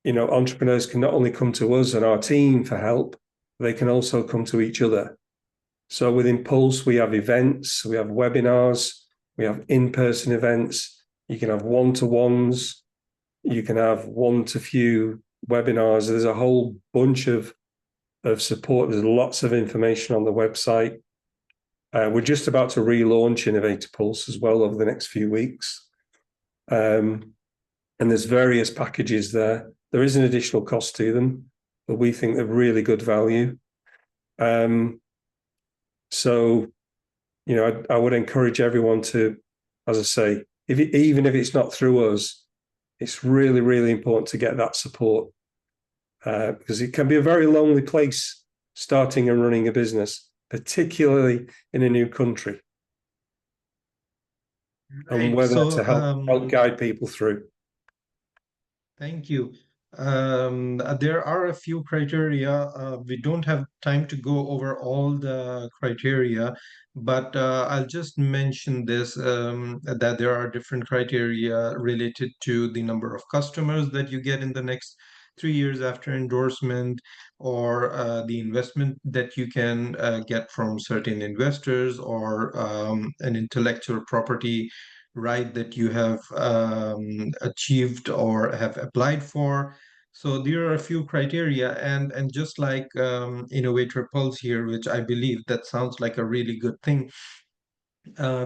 entrepreneurs can not only come to us and our team for help, they can also come to each other. So within Pulse, we have events, we have webinars, we have in-person events. You can have one-to-ones, you can have one-to-few webinars. There's a whole bunch of support. There's lots of information on the website. We're just about to relaunch Innovator Pulse as well over the next few weeks. And there's various packages there. There is an additional cost to them, but we think they're really good value. So, I would encourage everyone to, as I say, even if it's not through us, it's really, really important to get that support, because it can be a very lonely place starting and running a business, particularly in a new country. And whether to help guide people through. Thank you. There are a few criteria. We don't have time to go over all the criteria, but I'll just mention this, that there are different criteria related to the number of customers that you get in the next 3 years after endorsement, or the investment that you can get from certain investors, or an intellectual property right that you have achieved or have applied for. So there are a few criteria, and just like Innovator Pulse here, which I believe that sounds like a really good thing.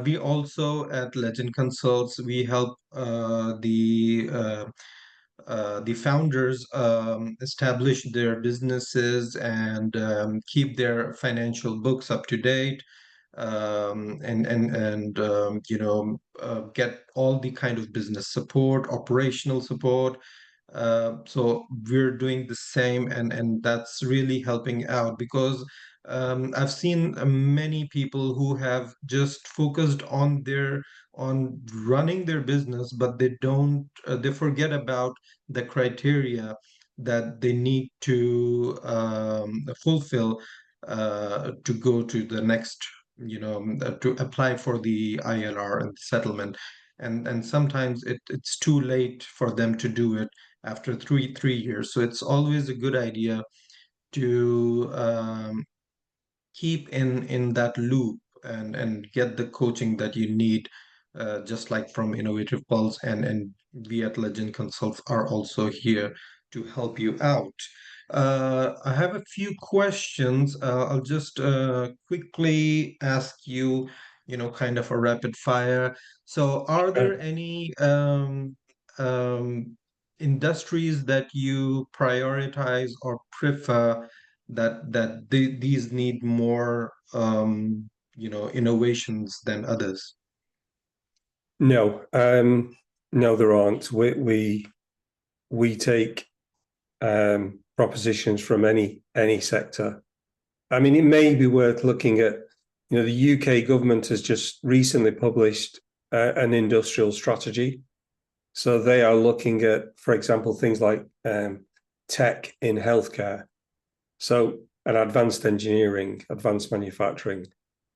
We also at Legend Consults, we help the founders establish their businesses and keep their financial books up to date, and get all the kind of business support, operational support. So we're doing the same, and that's really helping out, because I've seen many people who have just focused on running their business, but they forget about the criteria that they need to fulfill to go to the next, to apply for the ILR and settlement. And sometimes it's too late for them to do it after three years. So it's always a good idea to keep in that loop and get the coaching that you need, just like from Innovative Pulse, and we at Legend Consults are also here to help you out. I have a few questions. I'll just quickly ask you, kind of a rapid fire. So are there any industries that you prioritize or prefer, these need more innovations than others? No, no, there aren't. We take propositions from any sector. I mean, it may be worth looking at. The UK government has just recently published an industrial strategy. So they are looking at, for example, things like tech in healthcare, so and advanced engineering, advanced manufacturing.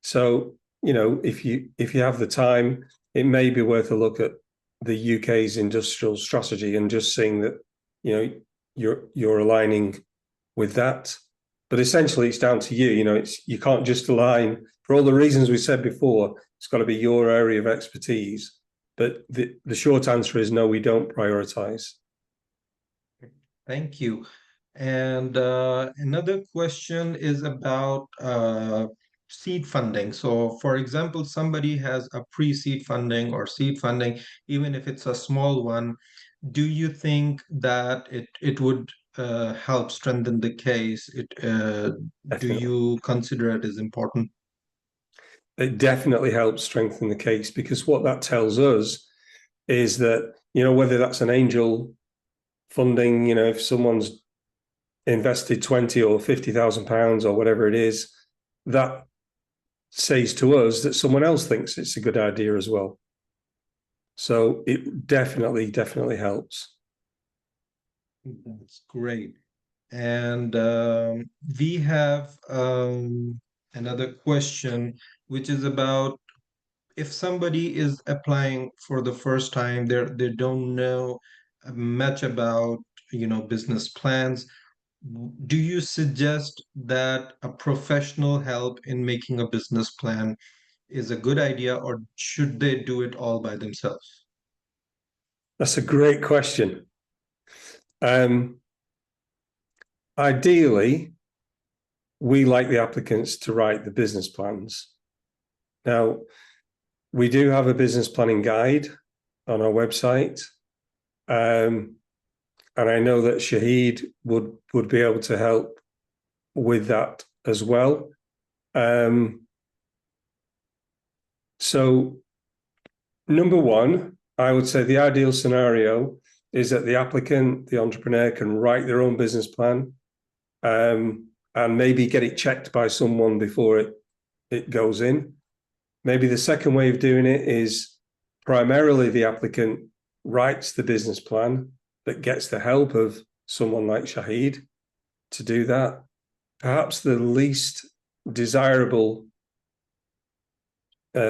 So if you have the time, it may be worth a look at the UK's industrial strategy and just seeing that you're aligning with that. But essentially, it's down to you. You can't just align for all the reasons we said before. It's got to be your area of expertise. But the short answer is no, we don't prioritize. Thank you. And another question is about seed funding. So, for example, somebody has a pre-seed funding or seed funding, even if it's a small one. Do you think that it would help strengthen the case? Do Definitely. you consider it as important? It definitely helps strengthen the case, because what that tells us is that, whether that's an angel funding, if someone's invested 20 or 50,000 pounds or whatever it is, that says to us that someone else thinks it's a good idea as well. So it definitely helps. That's great. And we have another question, which is about if somebody is applying for the first time, they don't know much about, business plans. Do you suggest that a professional help in making a business plan is a good idea, or should they do it all by themselves? That's a great question. Ideally, we like the applicants to write the business plans. Now, we do have a business planning guide on our website. And I know that Shahid would be able to help with that as well. So number one, I would say the ideal scenario is that the applicant, the entrepreneur, can write their own business plan, and maybe get it checked by someone before it goes in. Maybe the second way of doing it is primarily the applicant writes the business plan, but gets the help of someone like Shahid to do that. Perhaps the least desirable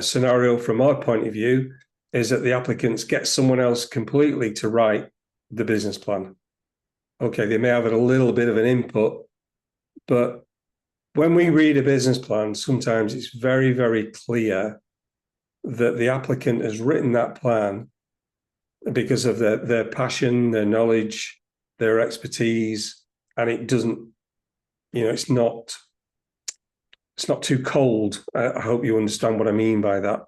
scenario from our point of view is that the applicants get someone else completely to write the business plan. Okay, they may have a little bit of an input, but when we read a business plan, sometimes it's very clear that the applicant has written that plan because of their passion, their knowledge, their expertise, and it doesn't, it's not too cold. I hope you understand what I mean by that.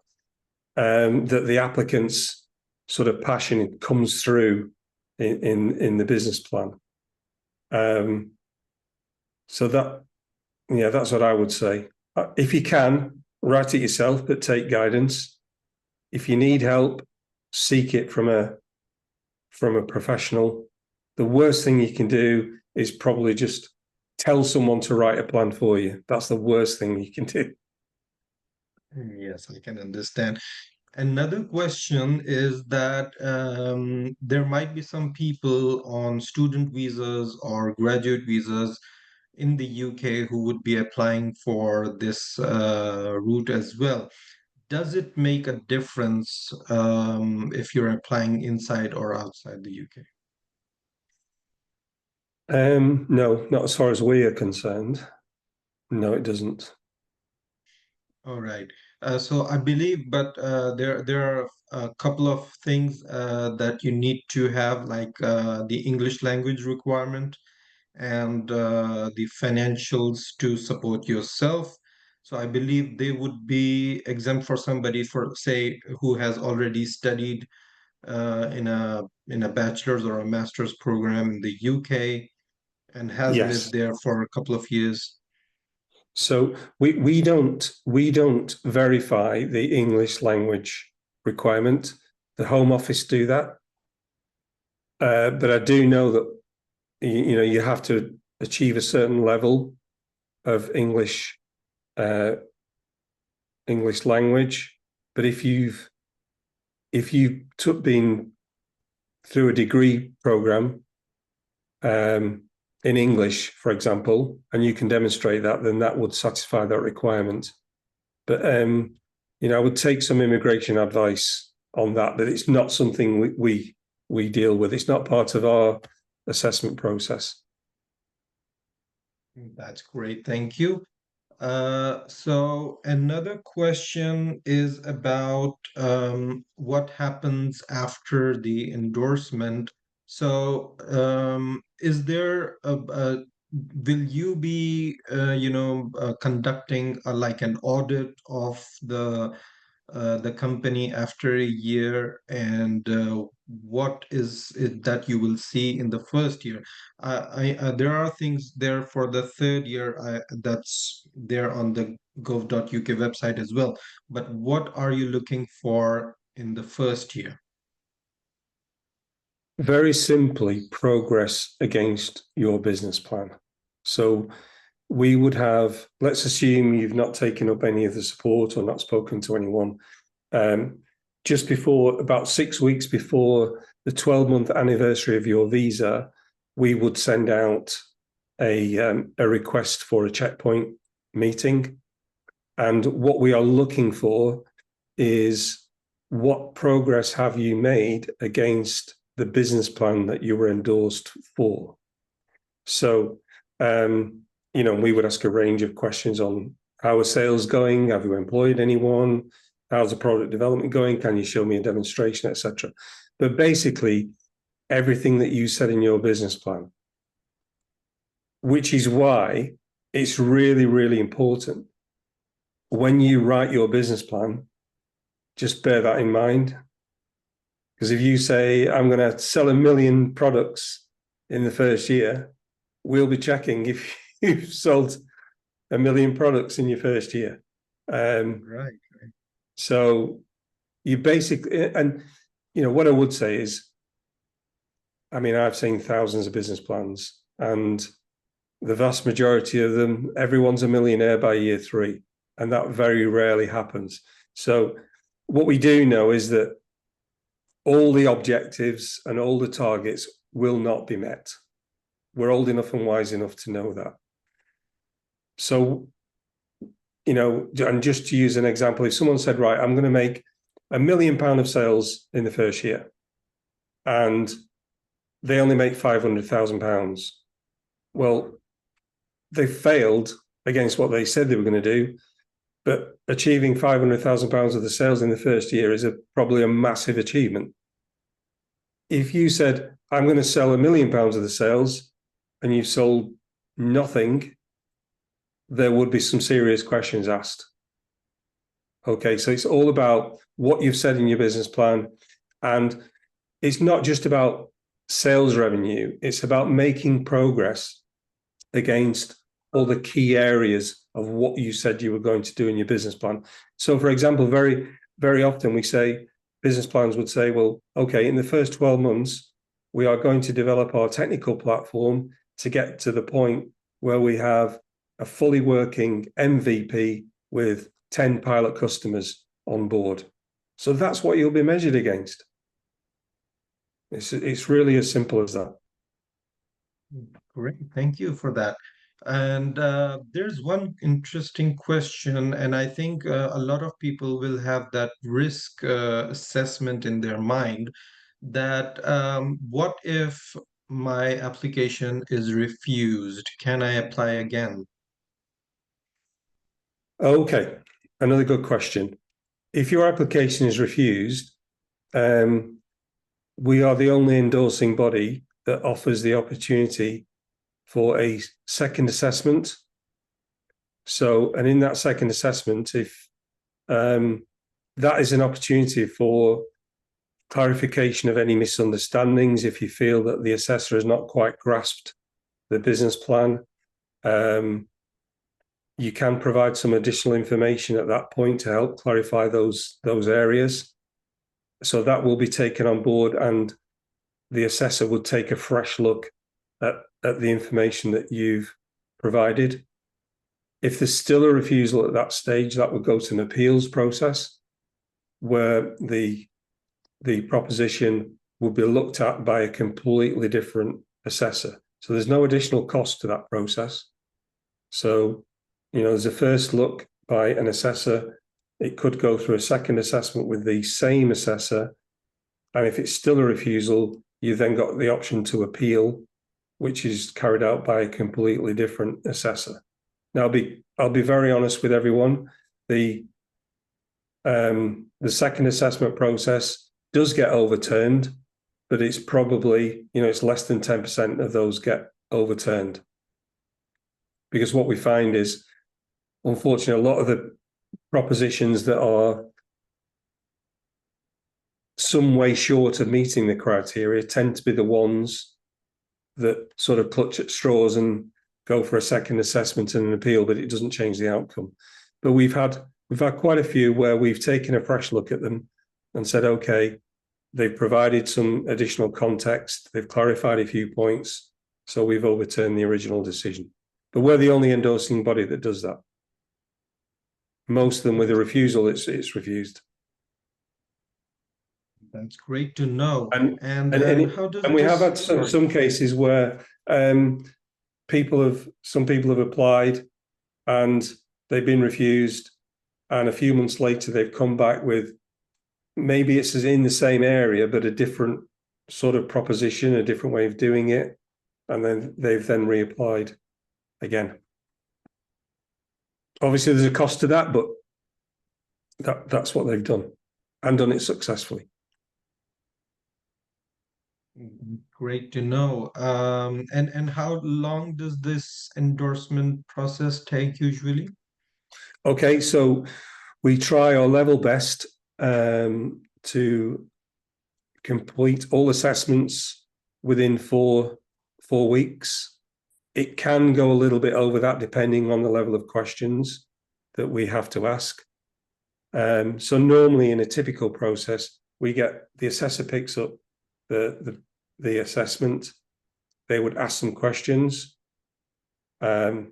That the applicant's sort of passion comes through in the business plan. So that's what I would say. If you can, write it yourself, but take guidance. If you need help, seek it from a professional. The worst thing you can do is probably just tell someone to write a plan for you. That's the worst thing you can do. Yes, I can understand. Another question is that there might be some people on student visas or graduate visas in the UK who would be applying for this route as well. Does it make a difference if you're applying inside or outside the UK? No, not as far as we are concerned. No, it doesn't. All right. So I believe, but there are a couple of things that you need to have, like the English language requirement and the financials to support yourself. So I believe they would be exempt for somebody, for say, who has already studied in a bachelor's or a master's program in the UK and has lived Yes. there for a couple of years. So we don't verify the English language requirement. The Home Office do that, but I do know that you have to achieve a certain level of English language. But if you've been through a degree program in English, for example, and you can demonstrate that, then that would satisfy that requirement. But I would take some immigration advice on that. But it's not something we deal with. It's not part of our assessment process. That's great. Thank you. So another question is about what happens after the endorsement. So is there will you be conducting like an audit of the the company after a year, and what is it that you will see in the first year? There are things there for the third year, that's there on the gov.uk website as well. But what are you looking for in the first year? Very simply, progress against your business plan. So we would have, let's assume you've not taken up any of the support or not spoken to anyone. Just before, about 6 weeks before the 12-month anniversary of your visa, we would send out a request for a checkpoint meeting. And what we are looking for is, what progress have you made against the business plan that you were endorsed for? So, we would ask a range of questions on how are sales going? Have you employed anyone? How's the product development going? Can you show me a demonstration, etc.? But basically, everything that you said in your business plan, which is why it's really, really important when you write your business plan, just bear that in mind. Because if you say, I'm going to sell 1 million products in the first year, we'll be checking if you've sold 1 million products in your first year. Right. So you basically, and what I would say is, I've seen thousands of business plans, and the vast majority of them, everyone's a millionaire by year 3, and that very rarely happens. So what we do know is that all the objectives and all the targets will not be met. We're old enough and wise enough to know that. So, and just to use an example, if someone said, right, I'm going to make £1 million of sales in the first year, and they only make £500,000, well, they failed against what they said they were going to do. But achieving £500,000 of the sales in the first year is probably a massive achievement. If you said, I'm going to sell £1 million of the sales, and you've sold nothing, there would be some serious questions asked. Okay, so it's all about what you've said in your business plan. And it's not just about sales revenue, it's about making progress against all the key areas of what you said you were going to do in your business plan. So, for example, very, very often we say, business plans would say, well, okay, in the first 12 months, we are going to develop our technical platform to get to the point where we have a fully working MVP with 10 pilot customers on board. So that's what you'll be measured against. It's really as simple as that. Great, thank you for that. And there's one interesting question, and I think a lot of people will have that risk assessment in their mind, that what if my application is refused? Can I apply again? Okay, another good question. If your application is refused, we are the only endorsing body that offers the opportunity for a second assessment. So, and in that second assessment, if that is an opportunity for clarification of any misunderstandings, if you feel that the assessor has not quite grasped the business plan, you can provide some additional information at that point to help clarify those areas. So that will be taken on board, and the assessor would take a fresh look at the information that you've provided. If there's still a refusal at that stage, that would go to an appeals process where the proposition will be looked at by a completely different assessor. So there's no additional cost to that process. So, there's a first look by an assessor. It could go through a second assessment with the same assessor. And if it's still a refusal, you've then got the option to appeal, which is carried out by a completely different assessor. Now, I'll be very honest with everyone. The second assessment process does get overturned, but it's probably, it's less than 10% of those get overturned. Because what we find is, unfortunately, a lot of the propositions that are some way short of meeting the criteria tend to be the ones that sort of clutch at straws and go for a second assessment and an appeal, but it doesn't change the outcome. But we've had quite a few where we've taken a fresh look at them and said, okay, they've provided some additional context, they've clarified a few points, so we've overturned the original decision. But we're the only endorsing body that does that. Most of them with a refusal, it's refused. That's great to know. And How does we this, have had some cases where some people have applied and they've been refused, and a few months later they've come back with, maybe it's in the same area but a different sort of proposition, a different way of doing it, and then they've reapplied again. Obviously there's a cost to that, but that's what they've done, and done it successfully. Great to know. And how long does this endorsement process take usually? Okay, so we try our level best to complete all assessments within four weeks. It can go a little bit over that depending on the level of questions that we have to ask. So normally in a typical process, we get the assessor picks up the assessment. They would ask some questions. They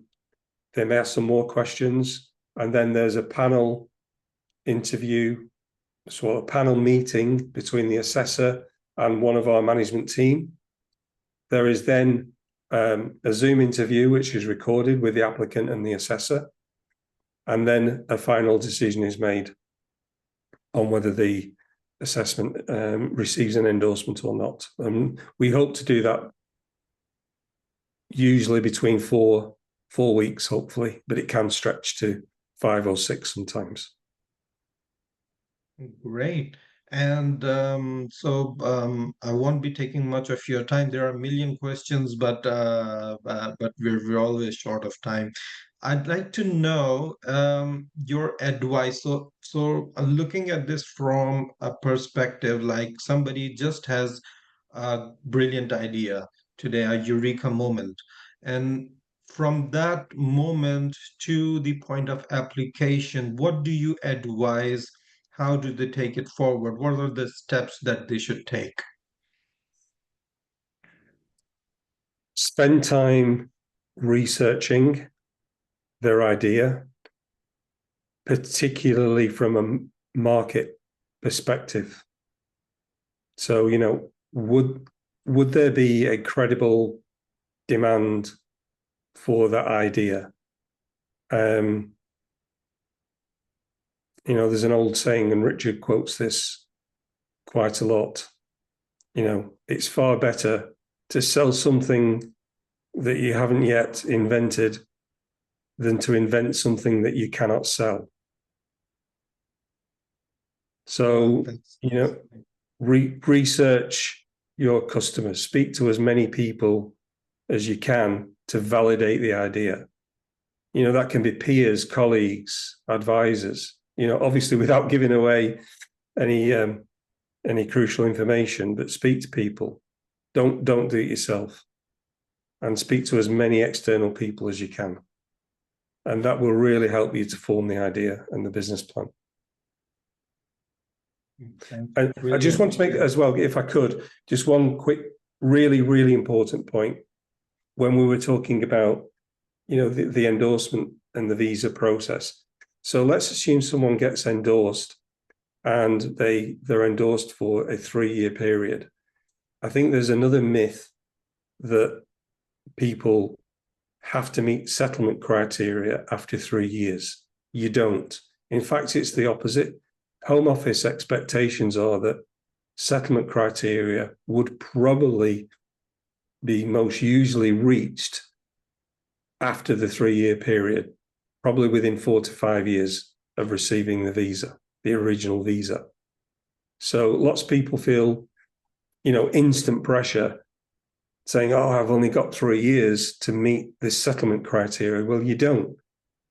may ask some more questions, and then there's a panel interview, so a panel meeting between the assessor and one of our management team. There is then a Zoom interview which is recorded with the applicant and the assessor, and then a final decision is made on whether the assessment receives an endorsement or not. We hope to do that usually between four weeks, hopefully, but it can stretch to 5 or 6 sometimes. Great. And I won't be taking much of your time. There are a million questions, but we're always short of time. I'd like to know your advice. So looking at this from a perspective, like somebody just has a brilliant idea today, a eureka moment, and from that moment to the point of application, what do you advise? How do they take it forward? What are the steps that they should take? Spend time researching their idea, particularly from a market perspective. So, you know, would there be a credible demand for that idea? You know, there's an old saying, and Richard quotes this quite a lot. You know, it's far better to sell something that you haven't yet invented than to invent something that you cannot sell. So, you know, research your customers, speak to as many people as you can to validate the idea. You know, that can be peers, colleagues, advisors, you know, obviously without giving away any crucial information, but speak to people. Don't do it yourself, and speak to as many external people as you can. And that will really help you to form the idea and the business plan. And I just want to make as well, if I could, just one quick, really, really important point. When we were talking about, you know, the endorsement and the visa process. So let's assume someone gets endorsed and they're endorsed for a 3-year period. I think there's another myth that people have to meet settlement criteria after 3 years. You don't. In fact, it's the opposite. Home Office expectations are that settlement criteria would probably be most usually reached after the 3-year period, probably within 4 to 5 years of receiving the visa, the original visa. So lots of people feel, you know, instant pressure saying, oh, I've only got 3 years to meet this settlement criteria. Well, you don't.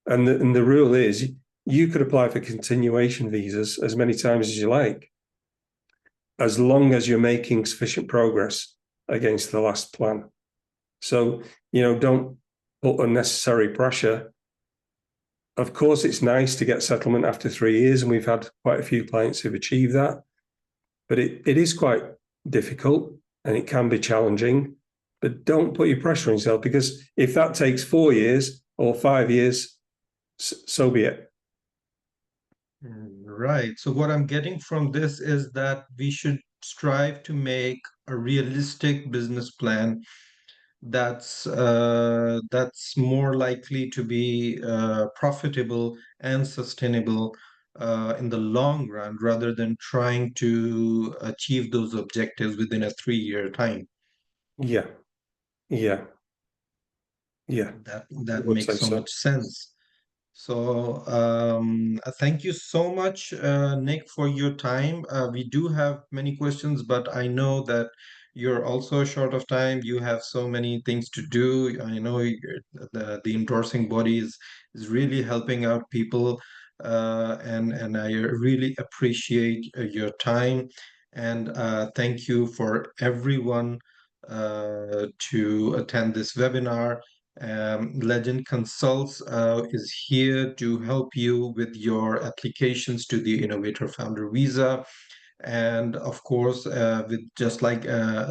And the rule is you could apply for continuation visas as many times as you like. as long as you're making sufficient progress against the last plan. So, don't put unnecessary pressure. Of course, it's nice to get settlement after 3 years, and we've had quite a few clients who've achieved that. But it is quite difficult and it can be challenging. But don't put your pressure on yourself, because if that takes 4 years or 5 years, so be it. Right. So what I'm getting from this is that we should strive to make a realistic business plan that's more likely to be profitable and sustainable in the long run, rather than trying to achieve those objectives within a 3-year time. Yeah. Yeah. Yeah. I That would makes say so so. much sense. So, thank you so much, Nick, for your time. We do have many questions, but I know that you're also short of time. You have so many things to do. I know the endorsing body is really helping out people, and I really appreciate your time. And thank you for everyone to attend this webinar. Legend Consults is here to help you with your applications to the Innovator Founder Visa. And of course, with just like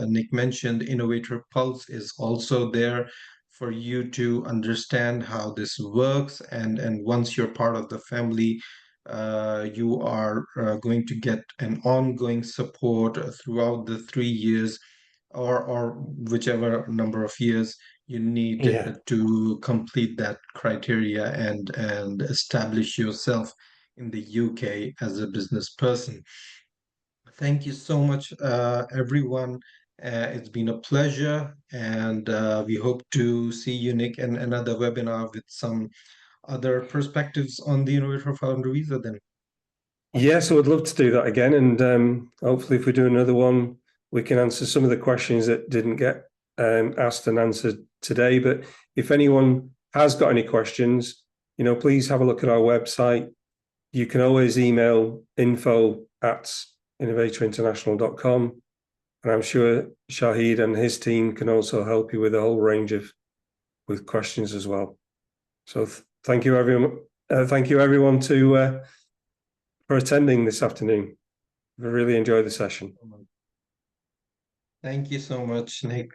Nick mentioned, Innovator Pulse is also there for you to understand how this works. And once you're part of the family, you are going to get an ongoing support throughout the 3 years, or whichever number of years you need Yeah. to complete that criteria and establish yourself in the UK as a business person. Thank you so much, everyone. It's been a pleasure, and we hope to see you, Nick, in another webinar with some other perspectives on the Innovator Founder Visa then. Yes, I would love to do that again. And hopefully, if we do another one, we can answer some of the questions that didn't get asked and answered today. But if anyone has got any questions, please have a look at our website. You can always email info@innovatorinternational.com. And I'm sure Shahid and his team can also help you with a whole range of with questions as well. So thank you, everyone. Thank you, everyone, for attending this afternoon. I really enjoyed the session. Thank you so much, Nick.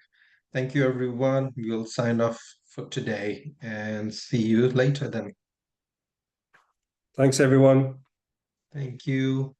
Thank you, everyone. We'll sign off for today and see you later then. Thanks, everyone. Thank you.